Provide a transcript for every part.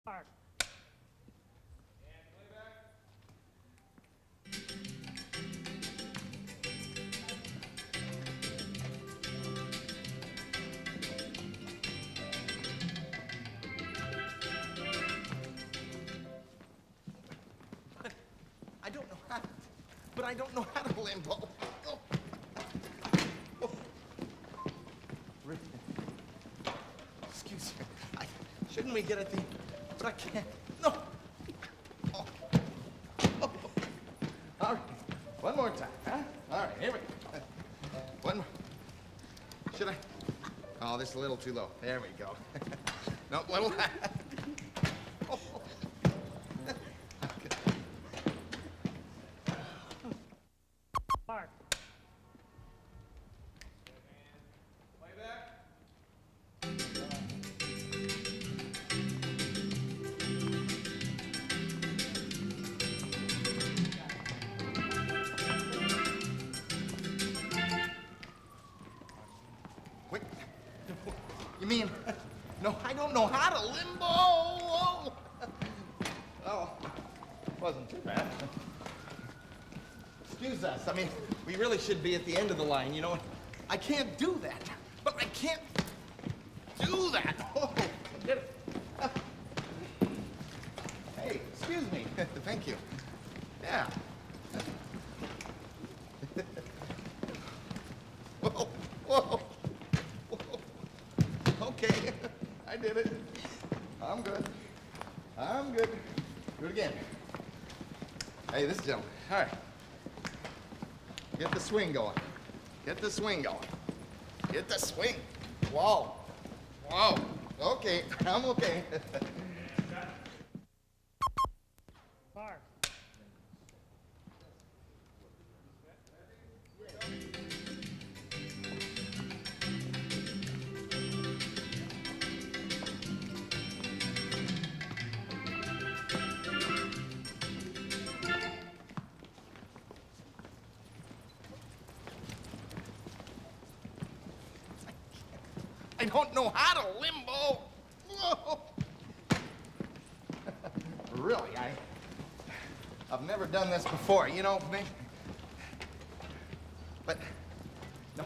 Park. I don't know how, but I don't know how to limbo. Oh. Oh. Rick, excuse me. Shouldn't we get at the... But I can't. No. Oh. Oh. All right. One more time, huh? All right, here we go. One more. Should I? Oh, this is a little too low. There we go. No, one more. Oh. Park. Wait. You mean, no, I don't know how to limbo. Oh, wasn't too bad. Excuse us. I mean, we really should be at the end of the line, you know. I can't do that. But I can't do that. Oh, forget it. Hey, excuse me. Thank you. Yeah. Whoa, whoa, whoa. Okay, I did it. I'm good. I'm good. Do it again. Hey, this gentleman. All right. Get the swing going. Get the swing going. Get the swing. Whoa. Whoa. Okay, I'm okay. Park. I don't know how to limbo. Whoa. Really, I've never done this before, you know, man. But no,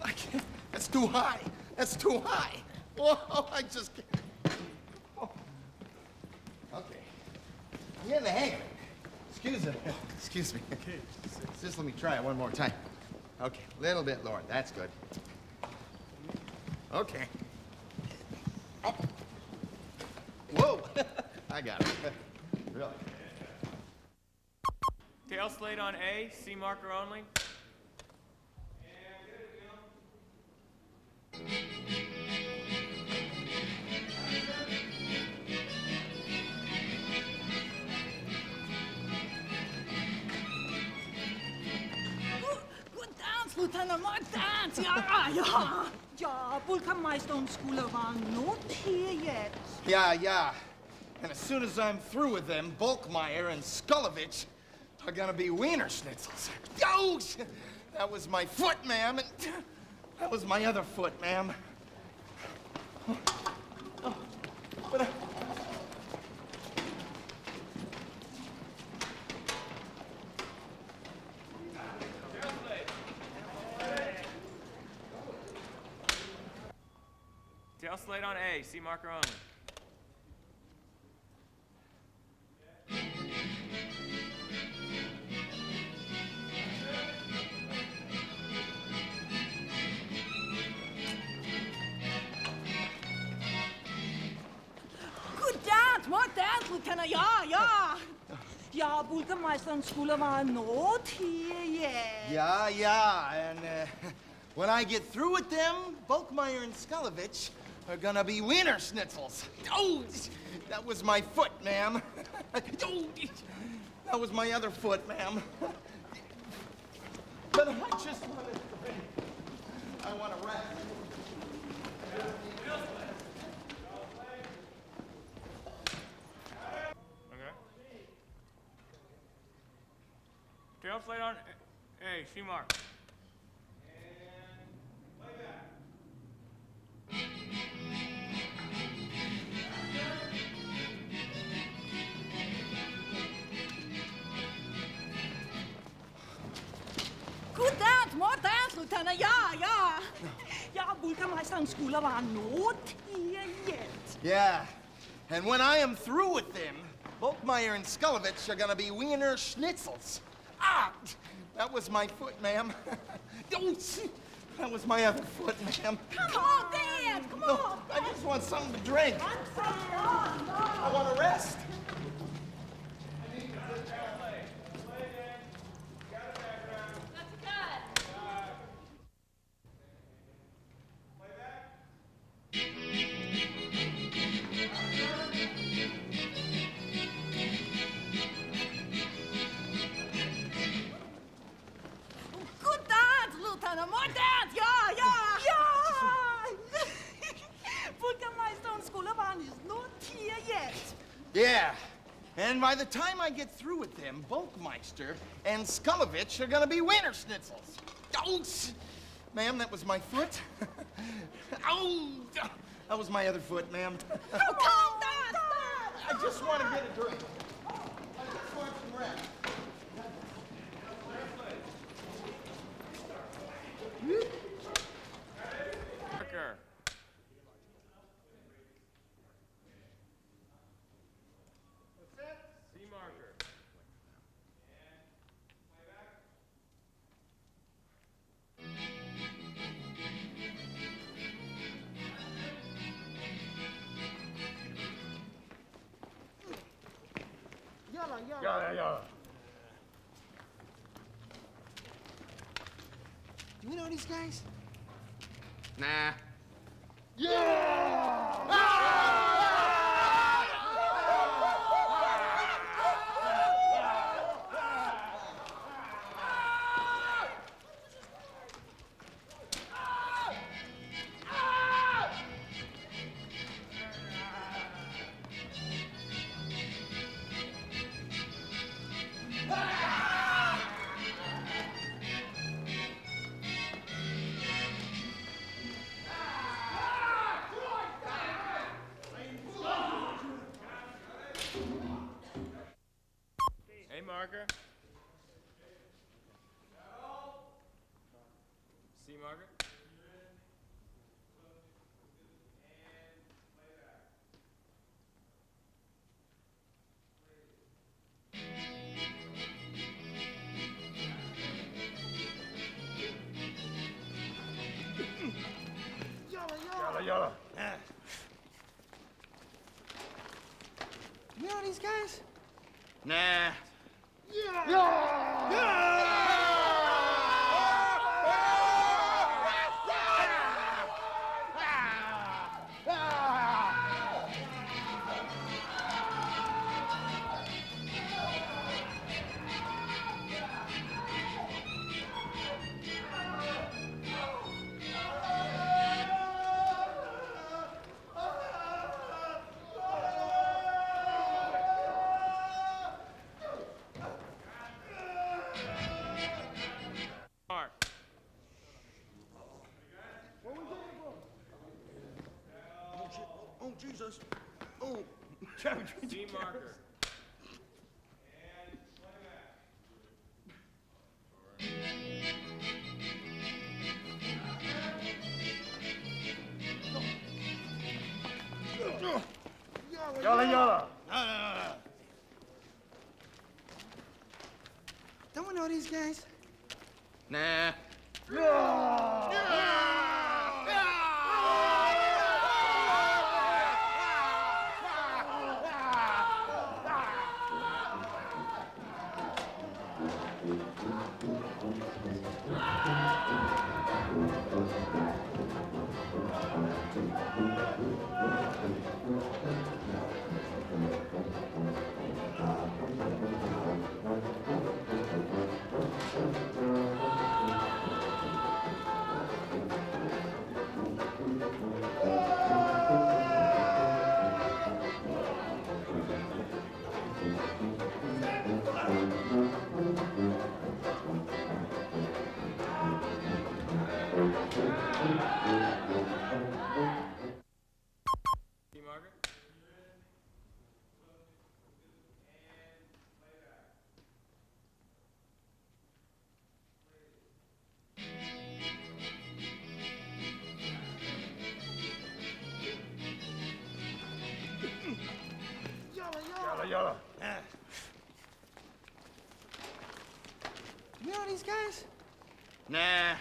I can't. That's too high. That's too high. Whoa, I just can't. Oh. Okay. I'm getting the hang of it. Excuse me. Excuse me. Okay. Just let me try it one more time. Okay, a little bit lower. That's good. Okay. Oh. Whoa! I got it. Really? Tail slate on A, C marker only. Good dance, Lieutenant, more dance! Ja. Ja, Vulkanmeister skulle være not here yet. Yeah. And as soon as I'm through with them, Bulkmeyer and Skulovich are gonna be wiener schnitzels. Oh, that was my foot, ma'am. And that was my other foot, ma'am. Oh, but Tail slate on A, C marker only. Good dance, more dance, Lieutenant, ja. Ja, Vulkanmeister skulle være not here yet. yeah. And when I get through with them, Bulkmeyer and Skulovich are gonna be wiener schnitzels. Oh, that was my foot, ma'am. Oh, that was my other foot, ma'am. But I just wanted to... I want to rest. Okay. Tail slate on A, C mark. Lieutenant, ja. Ja, Bulkermeister und Schooler waren not hier jetzt. Yeah. And when I am through with them, Volkmeyer and Skulovich are gonna be Wiener Schnitzels. Ah! That was my foot, ma'am. Oh, that was my other foot, ma'am. Come on, Dad, come No, on. I just want something to drink. I want to rest. Good dance, Lieutenant, more dance, ja. Bulkermeister und Schooler waren not hier jetzt. Yeah. And by the time I get through with them, Volkmeister and Skulovich are gonna be Wiener Schnitzels. Oh, ma'am, that was my foot. Oh, that was my other foot, ma'am. Oh, calm down, I just want to get a drink. I just want some rest. Marker. C marker. Yeah. Do you know these guys? Nah. A marker. C marker. Yalla. You know these guys? Nah. Mark. Oh, Jesus. Oh. C marker. Yalla. Don't we know these guys? Nah. Yalla. You know these guys? Nah.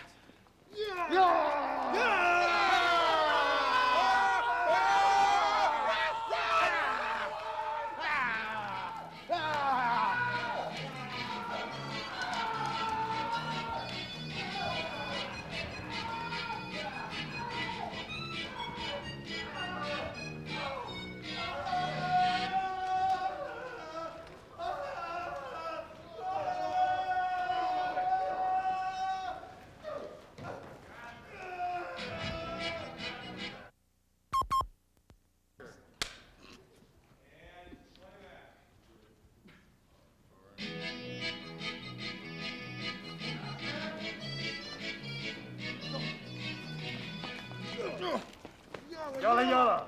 Yalla.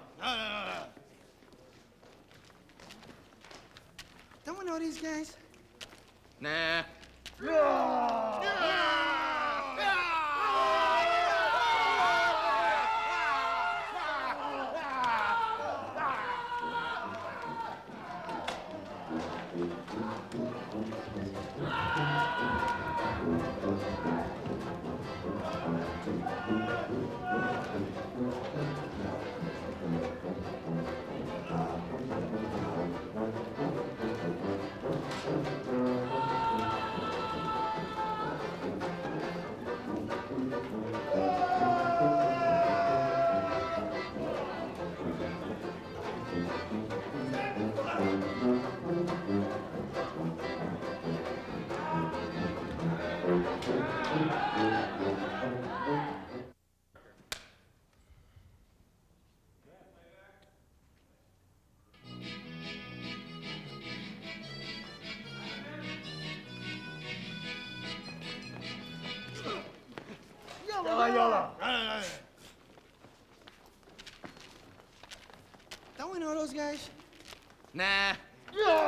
Don't we know these guys? Nah. Yalla. Don't we know those guys? Nah. Yeah!